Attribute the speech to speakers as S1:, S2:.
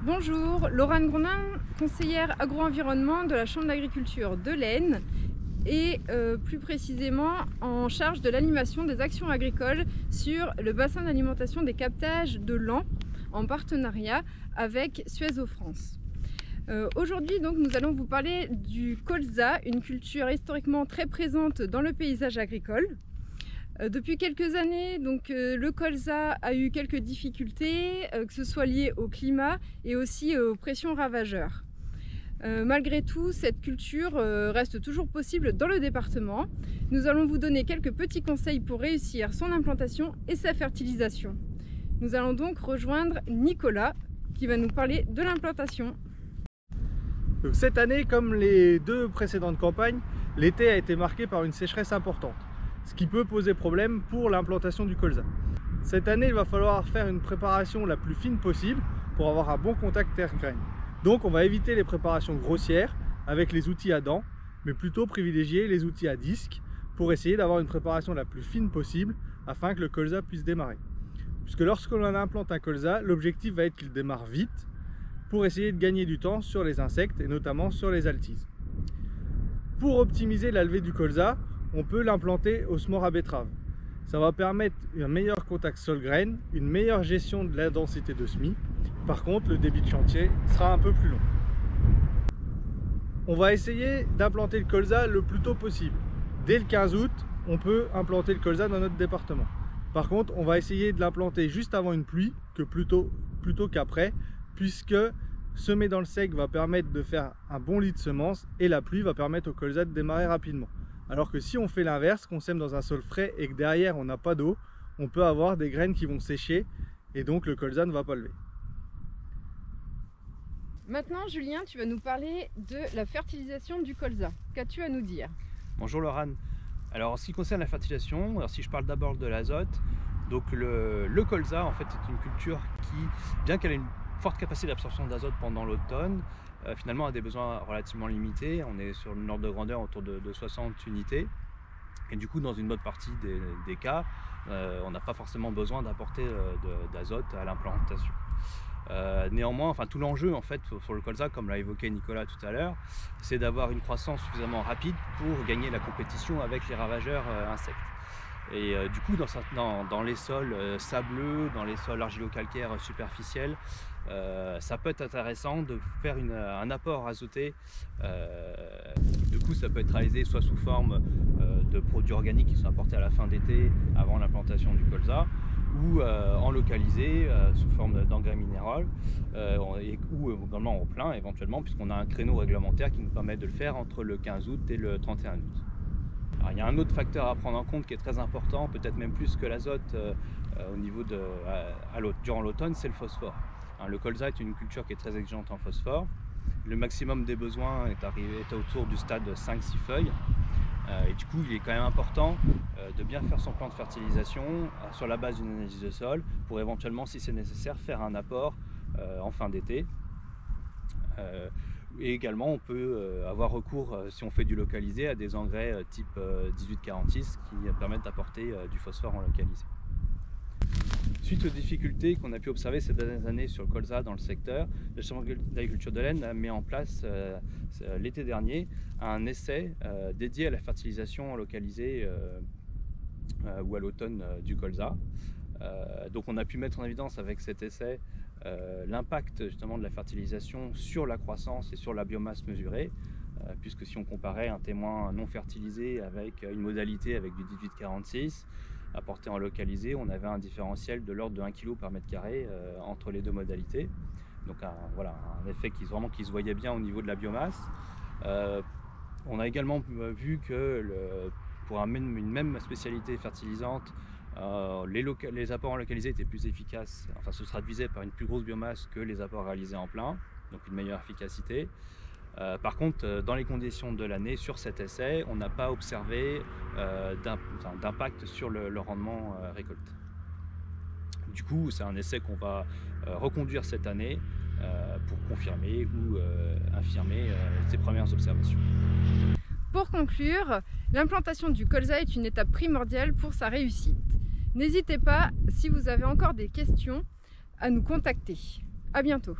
S1: Bonjour, Laurane Grondin, conseillère agro-environnement de la Chambre d'agriculture de l'Aisne et plus précisément en charge de l'animation des actions agricoles sur le bassin d'alimentation des captages de Laon en partenariat avec Suez France. Aujourd'hui donc nous allons vous parler du colza, une culture historiquement très présente dans le paysage agricole. Depuis quelques années, le colza a eu quelques difficultés, que ce soit lié au climat et aussi aux pressions ravageurs. Malgré tout, cette culture reste toujours possible dans le département. Nous allons vous donner quelques petits conseils pour réussir son implantation et sa fertilisation. Nous allons donc rejoindre Nicolas qui va nous parler de l'implantation.
S2: Donc cette année, comme les deux précédentes campagnes, l'été a été marqué par une sécheresse importante, ce qui peut poser problème pour l'implantation du colza. Cette année, il va falloir faire une préparation la plus fine possible pour avoir un bon contact terre-graine. Donc on va éviter les préparations grossières avec les outils à dents, mais plutôt privilégier les outils à disque pour essayer d'avoir une préparation la plus fine possible afin que le colza puisse démarrer. Puisque lorsque l'on implante un colza, l'objectif va être qu'il démarre vite pour essayer de gagner du temps sur les insectes et notamment sur les altises. Pour optimiser la levée du colza, on peut l'implanter au semoir à betterave. Ça va permettre un meilleur contact sol-graine, une meilleure gestion de la densité de semis. Par contre, le débit de chantier sera un peu plus long. On va essayer d'implanter le colza le plus tôt possible. Dès le 15 août, on peut implanter le colza dans notre département. Par contre, on va essayer de l'implanter juste avant une pluie, plutôt qu'après, puisque semer dans le sec va permettre de faire un bon lit de semences et la pluie va permettre au colza de démarrer rapidement. Alors que si on fait l'inverse, qu'on sème dans un sol frais et que derrière on n'a pas d'eau, on peut avoir des graines qui vont sécher et donc le colza ne va pas lever.
S1: Maintenant Julien, tu vas nous parler de la fertilisation du colza. Qu'as-tu à nous dire?
S3: Bonjour Laurane. Alors en ce qui concerne la fertilisation, alors si je parle d'abord de l'azote, donc le colza en fait est une culture qui, bien qu'elle ait une forte capacité d'absorption d'azote pendant l'automne, finalement a des besoins relativement limités. On est sur une ordre de grandeur autour de 60 unités. Et du coup, dans une bonne partie des cas, on n'a pas forcément besoin d'apporter d'azote à l'implantation. Néanmoins, tout l'enjeu en fait sur le colza, comme l'a évoqué Nicolas tout à l'heure, c'est d'avoir une croissance suffisamment rapide pour gagner la compétition avec les ravageurs insectes. Et du coup, dans les sols sableux, dans les sols argilo-calcaires superficiels, ça peut être intéressant de faire un apport azoté. Du coup, ça peut être réalisé soit sous forme de produits organiques qui sont apportés à la fin d'été avant l'implantation du colza, ou en localisé sous forme d'engrais minéraux, ou également en plein éventuellement, puisqu'on a un créneau réglementaire qui nous permet de le faire entre le 15 août et le 31 août. Alors, il y a un autre facteur à prendre en compte qui est très important, peut-être même plus que l'azote au niveau durant l'automne, c'est le phosphore. Le colza est une culture qui est très exigeante en phosphore. Le maximum des besoins est autour du stade 5-6 feuilles. Et du coup, il est quand même important de bien faire son plan de fertilisation sur la base d'une analyse de sol pour éventuellement, si c'est nécessaire, faire un apport en fin d'été. Et également, on peut avoir recours, si on fait du localisé, à des engrais type 1846 qui permettent d'apporter du phosphore en localisé. Suite aux difficultés qu'on a pu observer ces dernières années sur le colza dans le secteur, la Chambre d'agriculture de l'Aisne a mis en place l'été dernier un essai dédié à la fertilisation localisée ou à l'automne du colza. Donc on a pu mettre en évidence avec cet essai l'impact justement de la fertilisation sur la croissance et sur la biomasse mesurée, puisque si on comparait un témoin non fertilisé avec une modalité avec du 1846 apporté en localisé, on avait un différentiel de l'ordre de 1 kg par mètre carré entre les deux modalités. Donc un effet qui se voyait bien au niveau de la biomasse. On a également vu que pour une même spécialité fertilisante, les apports en localisé étaient plus efficaces, se traduisaient par une plus grosse biomasse que les apports réalisés en plein, donc une meilleure efficacité. Par contre, dans les conditions de l'année, sur cet essai, on n'a pas observé d'impact sur le rendement récolté. Du coup, c'est un essai qu'on va reconduire cette année pour confirmer ou infirmer ces premières observations.
S1: Pour conclure, l'implantation du colza est une étape primordiale pour sa réussite. N'hésitez pas, si vous avez encore des questions, à nous contacter. À bientôt.